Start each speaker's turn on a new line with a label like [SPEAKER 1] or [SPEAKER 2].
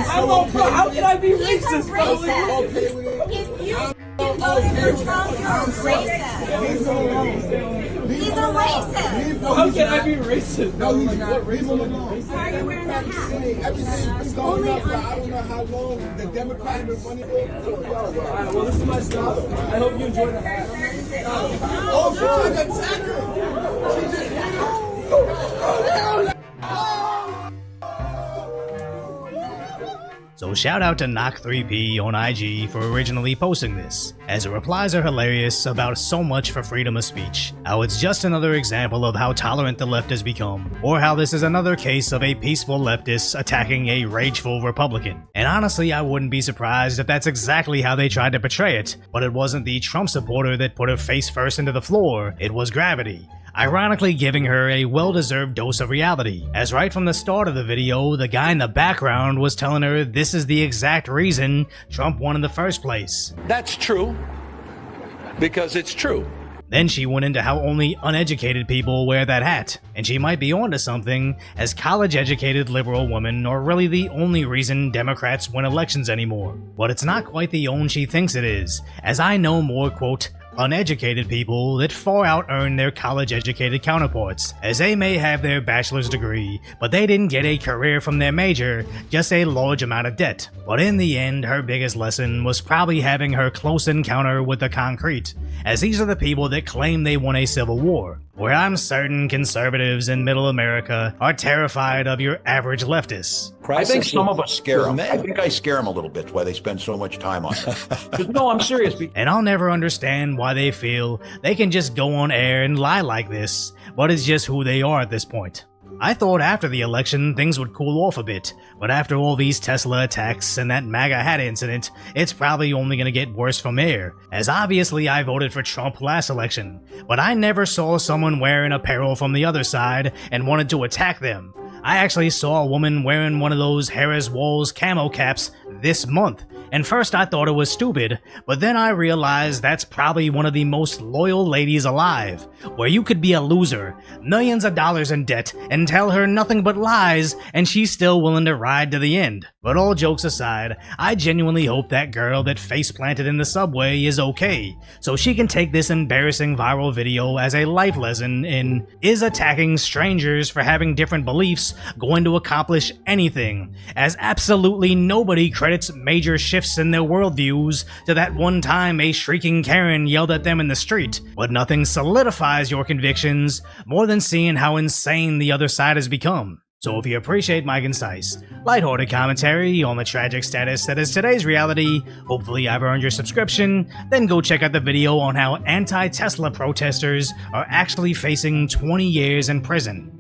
[SPEAKER 1] How can I be
[SPEAKER 2] He's
[SPEAKER 1] racist?
[SPEAKER 2] a racist. If you voted for Trump, you're a racist. He's a racist.
[SPEAKER 1] How can I be racist?
[SPEAKER 3] No, he's not. Leave him alone.
[SPEAKER 2] Why are you wearing that hat?
[SPEAKER 3] Everything was going on for I don't know how long. The Democrats been running for.
[SPEAKER 1] Alright, well, this is my style. I hope you enjoy the hat.
[SPEAKER 3] Oh, she tried to attack her.
[SPEAKER 4] So shout out to Knock3P on IG for originally posting this, as the replies are hilarious about so much for freedom of speech, how it's just another example of how tolerant the left has become, or how this is another case of a peaceful leftist attacking a rageful Republican. And honestly, I wouldn't be surprised if that's exactly how they tried to portray it, but it wasn't the Trump supporter that put her face first into the floor, it was gravity. Ironically giving her a well-deserved dose of reality, as right from the start of the video, the guy in the background was telling her this is the exact reason Trump won in the first place.
[SPEAKER 5] That's true, because it's true.
[SPEAKER 4] Then she went into how only uneducated people wear that hat, and she might be onto something, as college-educated liberal women are really the only reason Democrats win elections anymore. But it's not quite the own she thinks it is, as I know more, quote, uneducated people that far out earn their college-educated counterparts, as they may have their bachelor's degree, but they didn't get a career from their major, just a large amount of debt. But in the end, her biggest lesson was probably having her close encounter with the concrete, as these are the people that claim they won a civil war, where I'm certain conservatives in middle America are terrified of your average leftists.
[SPEAKER 5] I think some of us scare them. I think I scare them a little bit why they spend so much time on it. No, I'm serious.
[SPEAKER 4] And I'll never understand why they feel they can just go on air and lie like this, but it's just who they are at this point. I thought after the election things would cool off a bit, but after all these Tesla attacks and that MAGA hat incident, it's probably only gonna get worse from here, as obviously I voted for Trump last election, but I never saw someone wearing apparel from the other side and wanted to attack them. I actually saw a woman wearing one of those Harris Walls camo caps this month, and first I thought it was stupid, but then I realized that's probably one of the most loyal ladies alive, where you could be a loser, millions of dollars in debt, and tell her nothing but lies, and she's still willing to ride to the end. But all jokes aside, I genuinely hope that girl that face planted in the subway is okay, so she can take this embarrassing viral video as a life lesson in, is attacking strangers for having different beliefs going to accomplish anything, as absolutely nobody credits major shifts in their worldviews to that one time a shrieking Karen yelled at them in the street, but nothing solidifies your convictions more than seeing how insane the other side has become. So if you appreciate my concise, lighthearted commentary on the tragic status that is today's reality, hopefully I've earned your subscription, then go check out the video on how anti-Tesla protesters are actually facing 20 years in prison.